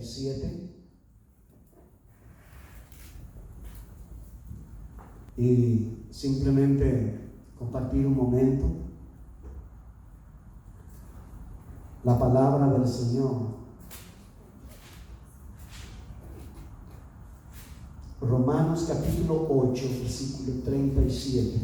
7 y simplemente compartir un momento la palabra del Señor. Romanos capítulo 8, versículo 37.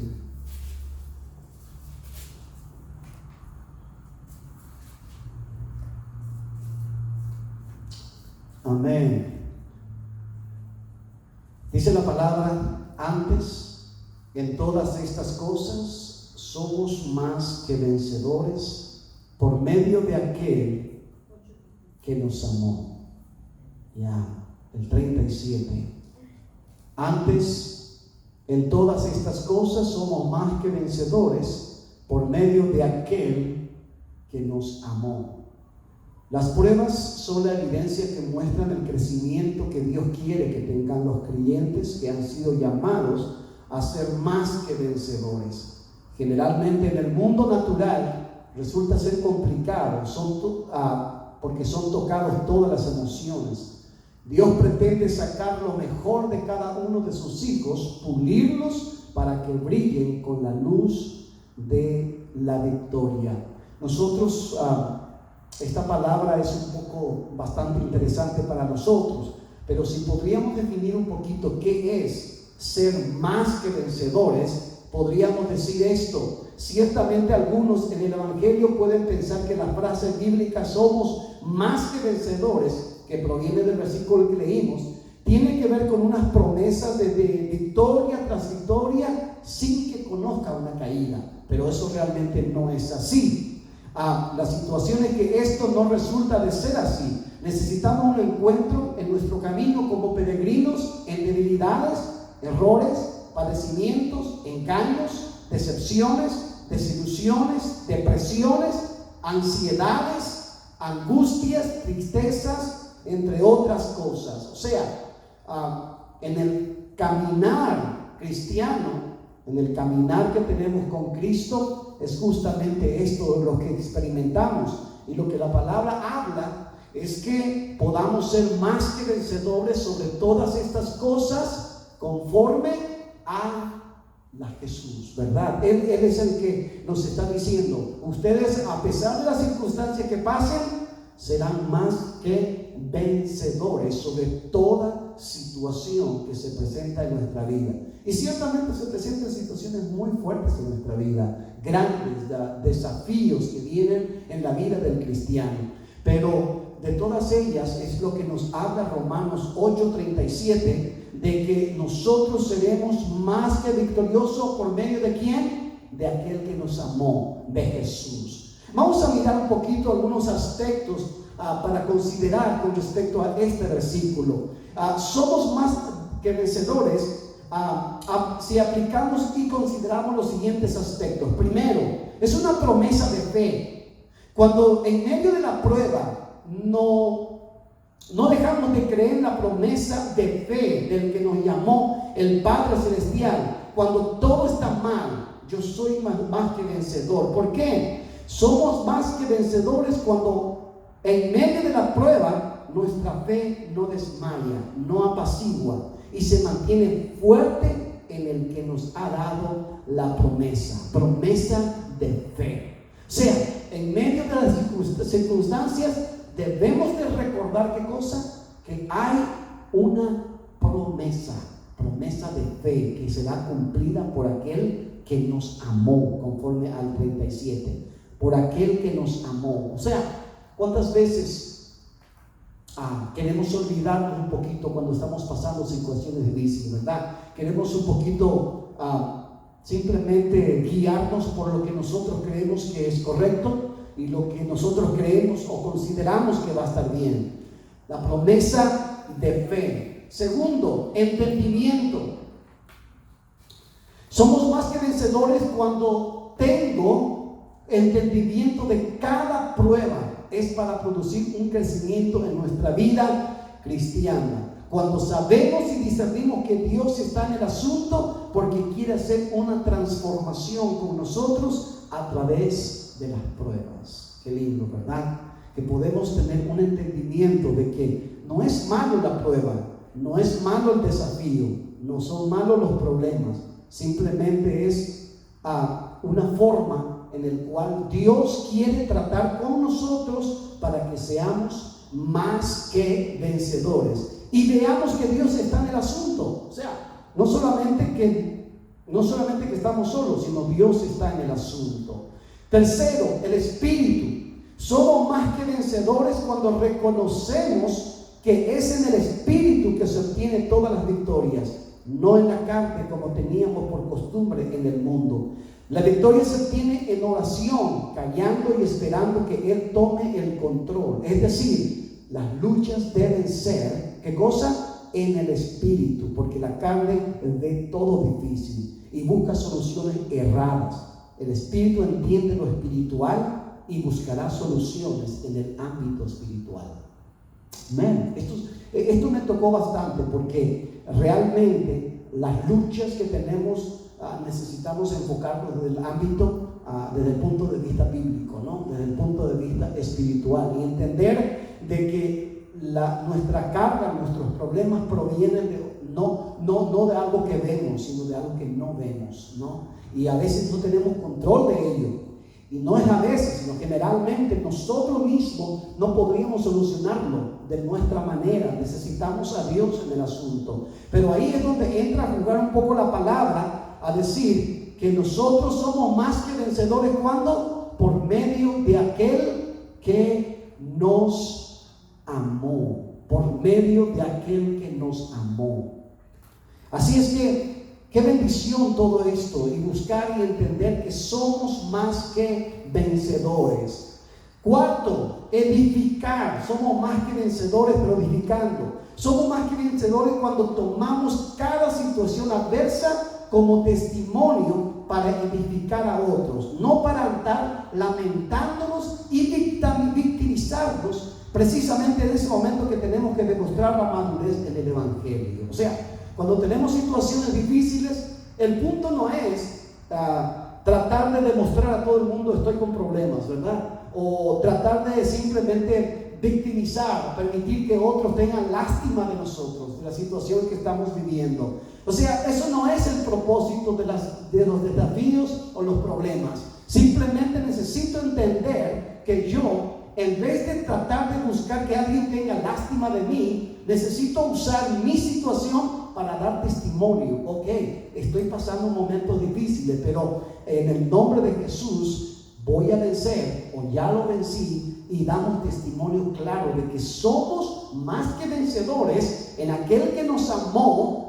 Amén. Dice la palabra: antes, en todas estas cosas, somos más que vencedores por medio de aquel que nos amó. Ya, el 37. Antes, en todas estas cosas, somos más que vencedores por medio de aquel que nos amó. Las pruebas son la evidencia que muestran el crecimiento que Dios quiere que tengan los creyentes que han sido llamados a ser más que vencedores. Generalmente en el mundo natural resulta ser complicado, porque son tocados todas las emociones. Dios pretende sacar lo mejor de cada uno de sus hijos, pulirlos para que brillen con la luz de la victoria. Nosotros, esta palabra es bastante interesante para nosotros, pero si podríamos definir un poquito qué es ser más que vencedores, podríamos decir esto. Ciertamente algunos en el Evangelio pueden pensar que la frase bíblica "somos más que vencedores", que proviene del versículo que leímos, tiene que ver con unas promesas de victoria tras victoria sin que conozca una caída, pero eso realmente no es así. La situación es que esto no resulta de ser así. Necesitamos un encuentro en nuestro camino como peregrinos en debilidades, errores, padecimientos, engaños, decepciones, desilusiones, depresiones, ansiedades, angustias, tristezas, entre otras cosas. O sea, en el caminar cristiano, en el caminar que tenemos con Cristo, es justamente esto lo que experimentamos. Y lo que la palabra habla es que podamos ser más que vencedores sobre todas estas cosas conforme a la Jesús, ¿verdad? Él es el que nos está diciendo: ustedes, a pesar de las circunstancias que pasen, serán más que vencedores sobre toda situación que se presenta en nuestra vida. Y ciertamente se presentan situaciones muy fuertes en nuestra vida, grandes desafíos que vienen en la vida del cristiano. Pero de todas ellas es lo que nos habla Romanos 8:37, de que nosotros seremos más que victoriosos por medio de ¿quién? De aquel que nos amó, de Jesús. Vamos a mirar un poquito algunos aspectos para considerar con respecto a este versículo. Somos más que vencedores si aplicamos y consideramos los siguientes aspectos. Primero, es una promesa de fe. Cuando en medio de la prueba no dejamos de creer en la promesa de fe del que nos llamó el Padre Celestial, cuando todo está mal, yo soy más que vencedor. ¿Por qué? Somos más que vencedores cuando en medio de la prueba nuestra fe no desmaya, no apacigua y se mantiene fuerte en el que nos ha dado la promesa de fe. O sea, en medio de las circunstancias debemos de recordar ¿qué cosa? Que hay una promesa de fe que será cumplida por aquel que nos amó, conforme al 37, por aquel que nos amó. O sea, ¿cuántas veces queremos olvidarnos un poquito cuando estamos pasando situaciones difíciles, verdad? Queremos un poquito simplemente guiarnos por lo que nosotros creemos que es correcto y lo que nosotros creemos o consideramos que va a estar bien. La promesa de fe. Segundo, entendimiento. Somos más que vencedores cuando tengo entendimiento de cada prueba. Es para producir un crecimiento en nuestra vida cristiana. Cuando sabemos y discernimos que Dios está en el asunto porque quiere hacer una transformación con nosotros a través de las pruebas. Qué lindo, ¿verdad? Que podemos tener un entendimiento de que no es malo la prueba, no es malo el desafío, no son malos los problemas, simplemente es una forma en la cual Dios quiere tratar con nosotros para que seamos más que vencedores y veamos que Dios está en el asunto. O sea, no solamente que estamos solos, sino Dios está en el asunto. Tercero, el Espíritu. Somos más que vencedores cuando reconocemos que es en el Espíritu que se obtienen todas las victorias, no en la carne como teníamos por costumbre en el mundo. La victoria se obtiene en oración, callando y esperando que Él tome el control. Es decir, las luchas deben ser, ¿qué cosa? En el Espíritu, porque la carne ve todo difícil y busca soluciones erradas. El Espíritu entiende lo espiritual y buscará soluciones en el ámbito espiritual. Amén. Esto me tocó bastante porque realmente las luchas que tenemos necesitamos enfocarnos desde el ámbito, desde el punto de vista bíblico, ¿no? Desde el punto de vista espiritual, y entender de que nuestra carga, nuestros problemas provienen no de algo que vemos, sino de algo que no vemos, ¿no? Y a veces no tenemos control de ello. Y no es a veces, sino generalmente nosotros mismos no podríamos solucionarlo de nuestra manera. Necesitamos a Dios en el asunto. Pero ahí es donde entra a jugar un poco la palabra, a decir que nosotros somos más que vencedores. ¿Cuándo? Por medio de aquel que nos amó. Por medio de aquel que nos amó. Así es que qué bendición todo esto, y buscar y entender que somos más que vencedores. Cuarto, edificar. Somos más que vencedores, pero edificando. Somos más que vencedores cuando tomamos cada situación adversa como testimonio para edificar a otros, no para estar lamentándonos y victimizarnos precisamente en ese momento que tenemos que demostrar la madurez en el Evangelio. O sea, cuando tenemos situaciones difíciles, el punto no es tratar de demostrar a todo el mundo estoy con problemas, ¿verdad? O tratar de simplemente victimizar, permitir que otros tengan lástima de nosotros, de la situación que estamos viviendo. O sea, eso no es el propósito de los desafíos o los problemas. Simplemente necesito entender que yo, en vez de tratar de buscar que alguien tenga lástima de mí, necesito usar mi situación para dar testimonio. Ok, estoy pasando momentos difíciles, pero en el nombre de Jesús voy a vencer, o ya lo vencí, y damos testimonio claro de que somos más que vencedores en aquel que nos amó,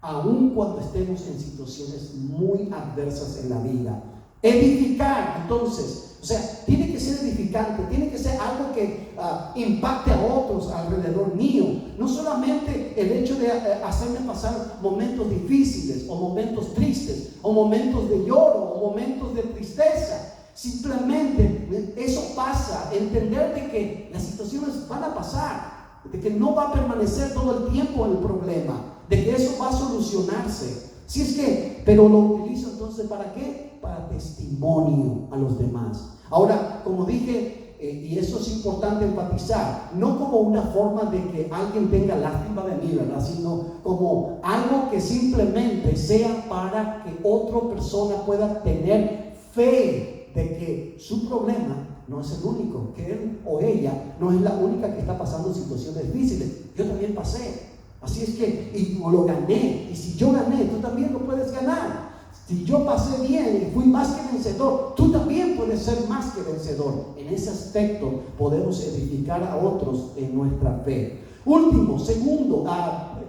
aun cuando estemos en situaciones muy adversas en la vida. Edificar, entonces, o sea, tiene que ser edificante, tiene que ser algo que impacte a otros alrededor mío. No solamente el hecho de hacerme pasar momentos difíciles, o momentos tristes, o momentos de lloro, o momentos de tristeza. Simplemente eso pasa, entender de que las situaciones van a pasar, de que no va a permanecer todo el tiempo el problema, de que eso va a solucionarse. Si es que, pero lo utilizo entonces ¿para qué? Para testimonio a los demás. Ahora, como dije, y eso es importante enfatizar, no como una forma de que alguien tenga lástima de mí, ¿verdad? Sino como algo que simplemente sea para que otra persona pueda tener fe de que su problema no es el único, que él o ella no es la única que está pasando situaciones difíciles. Yo también pasé. Así es que, y lo gané, y si yo gané, tú también lo puedes ganar. Si yo pasé bien y fui más que vencedor, tú también puedes ser más que vencedor. En ese aspecto podemos edificar a otros en nuestra fe. Último, segundo,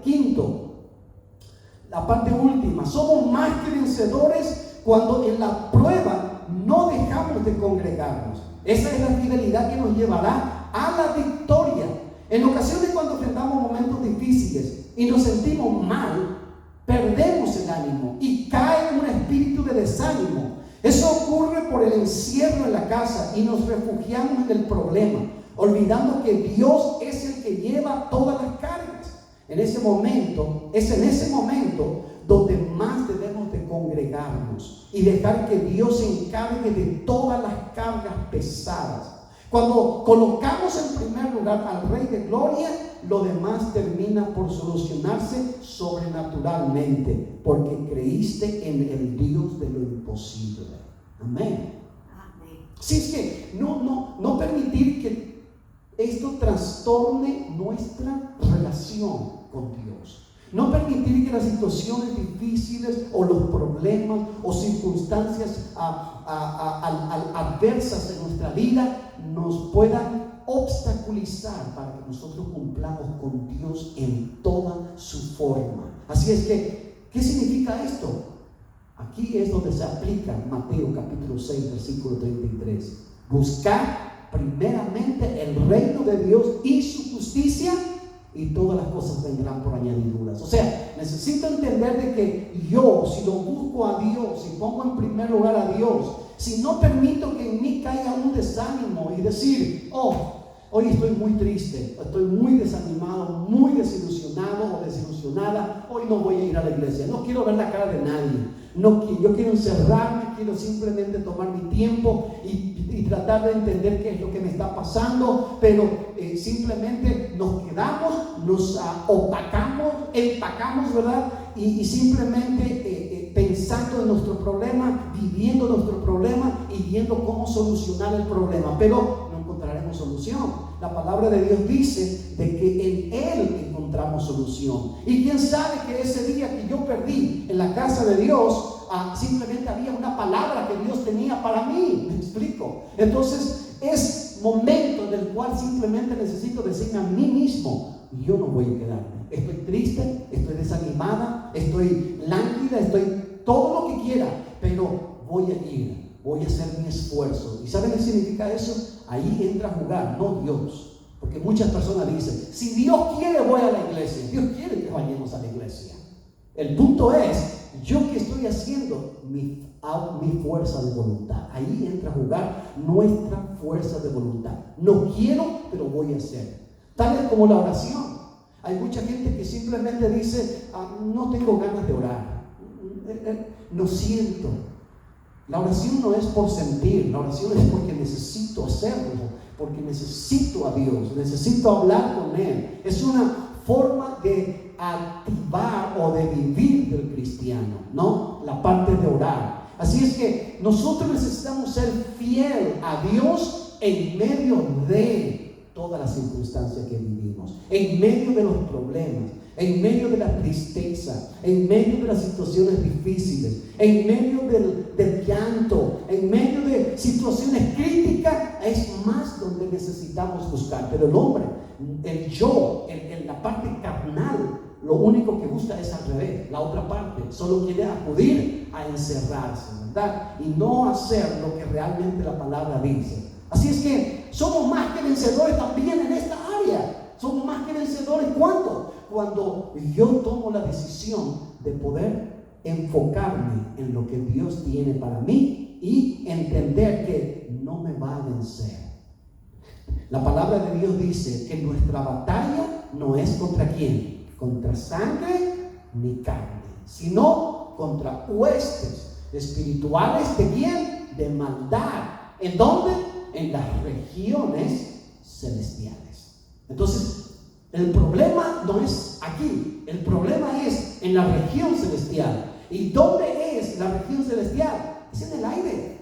quinto, la parte última, somos más que vencedores cuando en la prueba no dejamos de congregarnos. Esa es la fidelidad que nos llevará a la victoria. En ocasiones, cuando enfrentamos momentos difíciles y nos sentimos mal, perdemos el ánimo y cae un espíritu de desánimo. Eso ocurre por el encierro en la casa y nos refugiamos en el problema, olvidando que Dios es el que lleva todas las cargas. En ese momento donde más debemos de congregarnos y dejar que Dios se encargue de todas las cargas pesadas. Cuando colocamos en primer lugar al Rey de Gloria, lo demás termina por solucionarse sobrenaturalmente, porque creíste en el Dios de lo imposible. Amén. Así es que no permitir que esto trastorne nuestra relación con Dios. No permitir que las situaciones difíciles o los problemas o circunstancias adversas en nuestra vida nos puedan obstaculizar para que nosotros cumplamos con Dios en toda su forma. Así es que, ¿qué significa esto? Aquí es donde se aplica Mateo capítulo 6, versículo 33. Buscar primeramente el reino de Dios y su justicia, y todas las cosas vendrán por añadiduras. O sea, necesito entender de que yo, si lo busco a Dios, si pongo en primer lugar a Dios, si no permito que en mí caiga un desánimo y decir, hoy estoy muy triste, estoy muy desanimado, muy desilusionado o desilusionada, hoy no voy a ir a la iglesia, no quiero ver la cara de nadie. Yo quiero encerrarme, quiero simplemente tomar mi tiempo y tratar de entender qué es lo que me está pasando, pero simplemente nos quedamos, nos empacamos, ¿verdad? Y simplemente pensando en nuestro problema, viviendo nuestro problema y viendo cómo solucionar el problema, pero no encontraremos solución. La palabra de Dios dice de que en Él encontramos solución. Y quién sabe que ese día que yo perdí en la casa de Dios, simplemente había una palabra que Dios tenía para mí. ¿Me explico? Entonces es momento en el cual simplemente necesito decirme a mí mismo: yo no voy a quedarme. Estoy triste, estoy desanimada, estoy lánguida, estoy todo lo que quiera, pero voy a ir, voy a hacer mi esfuerzo. ¿Y saben qué significa eso? Ahí entra a jugar, no Dios. Porque muchas personas dicen: si Dios quiere, voy a la iglesia. Dios quiere que vayamos a la iglesia. El punto es, ¿yo qué estoy haciendo? Mi fuerza de voluntad. Ahí entra a jugar nuestra fuerza de voluntad. No quiero, pero voy a hacer. Tal es como la oración. Hay mucha gente que simplemente dice: no tengo ganas de orar, no siento. La oración no es por sentir, la oración es porque necesito hacerlo, porque necesito a Dios, necesito hablar con Él. Es una forma de activar o de vivir del cristiano, ¿no? La parte de orar. Así es que nosotros necesitamos ser fiel a Dios en medio de todas las circunstancias que vivimos, en medio de los problemas, en medio de la tristeza, en medio de las situaciones difíciles, en medio del llanto, en medio de situaciones críticas. Es más donde necesitamos buscar. Pero el hombre, el yo, en la parte carnal, lo único que busca es al revés. La otra parte solo quiere acudir a encerrarse, ¿verdad? Y no hacer lo que realmente la palabra dice. Así es que somos más que vencedores también en esta área. Somos más que vencedores. ¿Cuándo? Cuando yo tomo la decisión de poder enfocarme en lo que Dios tiene para mí y entender que no me va a vencer. La palabra de Dios dice que nuestra batalla no es contra quién, contra sangre ni carne, sino contra huestes espirituales de quién, de maldad. ¿En dónde? En las regiones celestiales. Entonces, el problema no es aquí, el problema es en la región celestial. ¿Y dónde es la región celestial? Es en el aire,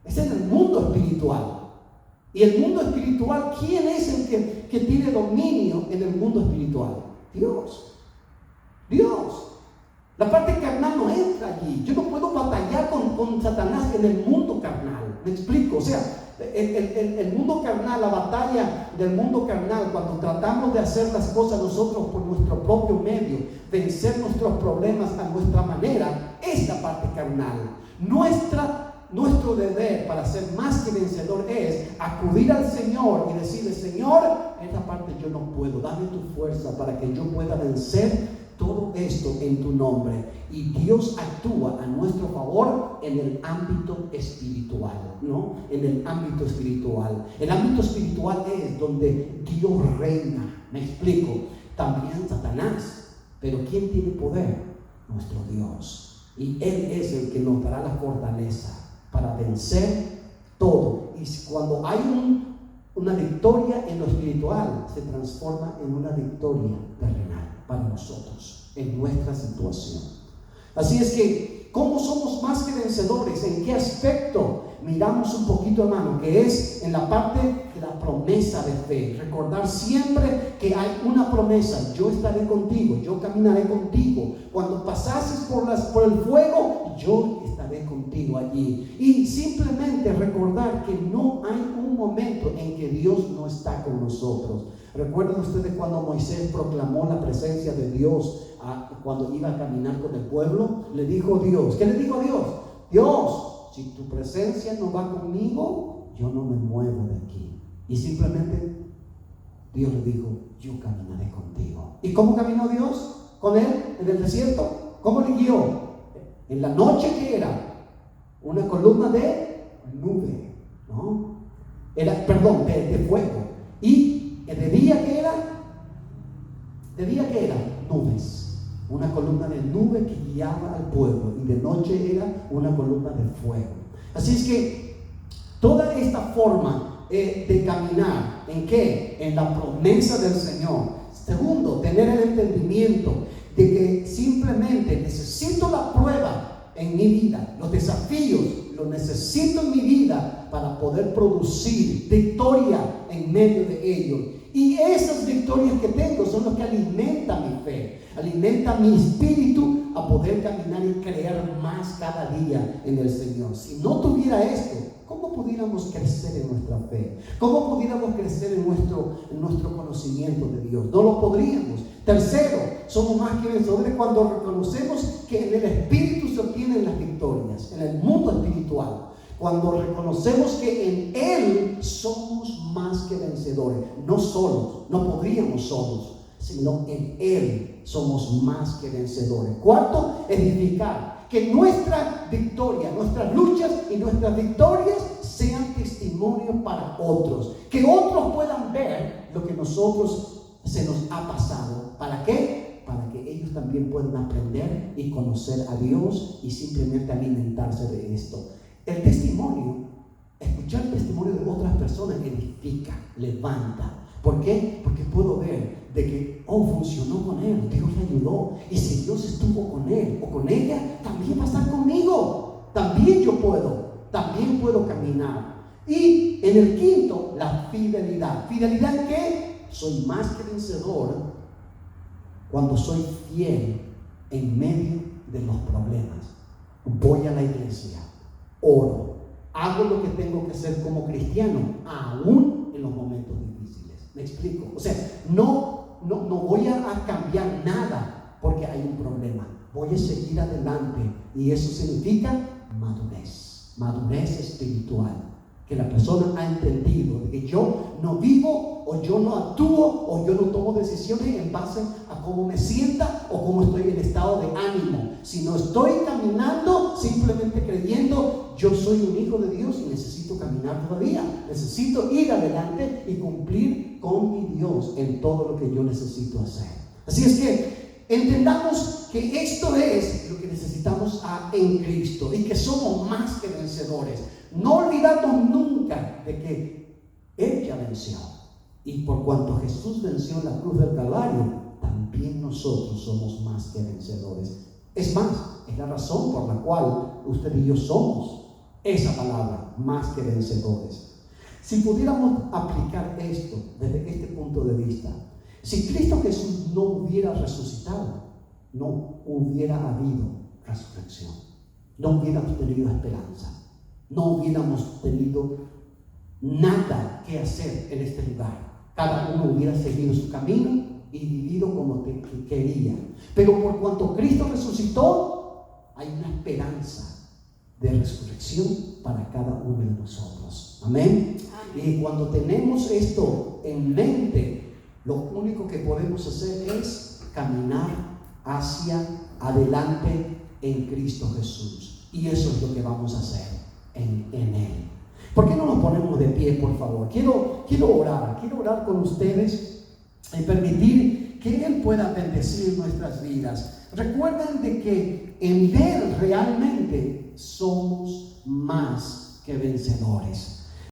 es en el mundo espiritual. Y el mundo espiritual, ¿quién es el que tiene dominio en el mundo espiritual? Dios. La parte carnal no entra allí. Yo no puedo batallar con Satanás en el mundo carnal. ¿Me explico? O sea, el mundo carnal, la batalla del mundo carnal, cuando tratamos de hacer las cosas nosotros por nuestro propio medio, vencer nuestros problemas a nuestra manera, es la parte carnal. Nuestro deber para ser más que vencedor es acudir al Señor y decirle: Señor, esta parte yo no puedo, dame tu fuerza para que yo pueda vencer todo esto en tu nombre. Y Dios actúa a nuestro favor en el ámbito espiritual, ¿no? En el ámbito espiritual. El ámbito espiritual es donde Dios reina. Me explico. También Satanás. Pero ¿quién tiene poder? Nuestro Dios. Y Él es el que nos dará la fortaleza para vencer todo. Y cuando hay una victoria en lo espiritual se transforma en una victoria terrenal para nosotros, en nuestra situación. Así es que, ¿cómo somos más que vencedores? ¿En qué aspecto? Miramos un poquito, hermano, que es en la parte de la promesa de fe. Recordar siempre que hay una promesa: yo estaré contigo, yo caminaré contigo. Cuando pasases por el fuego, yo estaré contigo allí. Y simplemente recordar que no hay un momento en que Dios no está con nosotros. ¿Recuerdan ustedes cuando Moisés proclamó la presencia de Dios cuando iba a caminar con el pueblo? Le dijo Dios, ¿qué le dijo Dios? Dios, si tu presencia no va conmigo, yo no me muevo de aquí. Y simplemente Dios le dijo, yo caminaré contigo. ¿Y cómo caminó Dios con él en el desierto? ¿Cómo le guió? En la noche, ¿qué era? Una columna de nube, ¿no? De fuego. ¿Y de día qué era? De día qué era? Nubes. Una columna de nube que guiaba al pueblo, y de noche era una columna de fuego. Así es que toda esta forma de caminar, ¿en qué? En la promesa del Señor. Segundo, tener el entendimiento de que simplemente necesito la prueba en mi vida, los desafíos los necesito en mi vida para poder producir victoria en medio de ellos. Y esas victorias que tengo son las que alimentan mi fe, alimentan mi espíritu a poder caminar y creer más cada día en el Señor. Si no tuviera esto, ¿cómo pudiéramos crecer en nuestra fe? ¿Cómo pudiéramos crecer en nuestro conocimiento de Dios? No lo podríamos. Tercero, somos más que vencedores cuando reconocemos que en el Espíritu se obtienen las victorias, en el mundo espiritual. Cuando reconocemos que en Él somos más que vencedores, no solos, no podríamos solos, sino en Él somos más que vencedores. Cuarto, edificar, que nuestra victoria, nuestras luchas y nuestras victorias sean testimonio para otros, que otros puedan ver lo que nosotros se nos ha pasado. ¿Para qué? Para que ellos también puedan aprender y conocer a Dios y simplemente alimentarse de esto. El testimonio, escuchar el testimonio de otras personas edifica, levanta. ¿Por qué? Porque puedo ver de que, funcionó con él, Dios le ayudó. Y si Dios estuvo con él o con ella, también va a estar conmigo. También yo puedo caminar. Y en el quinto, la fidelidad. ¿Fidelidad en qué? Soy más que vencedor cuando soy fiel en medio de los problemas. Voy a la iglesia, oro, hago lo que tengo que hacer como cristiano, aún en los momentos difíciles. ¿Me explico? O sea, no voy a cambiar nada porque hay un problema. Voy a seguir adelante, y eso significa madurez espiritual. Que la persona ha entendido de que yo no vivo, o yo no actúo, o yo no tomo decisiones en base a cómo me sienta o cómo estoy en estado de ánimo, sino estoy caminando simplemente creyendo: yo soy un hijo de Dios y necesito caminar todavía, necesito ir adelante y cumplir con mi Dios en todo lo que yo necesito hacer. Así es que entendamos que esto es lo que necesitamos en Cristo, y que somos más que vencedores. No olvidarnos nunca de que Él ya venció, y por cuanto Jesús venció en la cruz del Calvario, también nosotros somos más que vencedores. Es más, es la razón por la cual usted y yo somos esa palabra, más que vencedores. Si pudiéramos aplicar esto desde este punto de vista, si Cristo Jesús no hubiera resucitado, no hubiera habido resurrección, no hubiéramos tenido esperanza, no hubiéramos tenido nada que hacer en este lugar. Cada uno hubiera seguido su camino y vivido como quería. Pero por cuanto Cristo resucitó, hay una esperanza de resurrección para cada uno de nosotros. Amén. Y cuando tenemos esto en mente, lo único que podemos hacer es caminar hacia adelante en Cristo Jesús. Y eso es lo que vamos a hacer en Él. ¿Por qué no nos ponemos de pie, por favor? Quiero orar con ustedes y permitir que Él pueda bendecir nuestras vidas. Recuerden de que en Él realmente somos más que vencedores.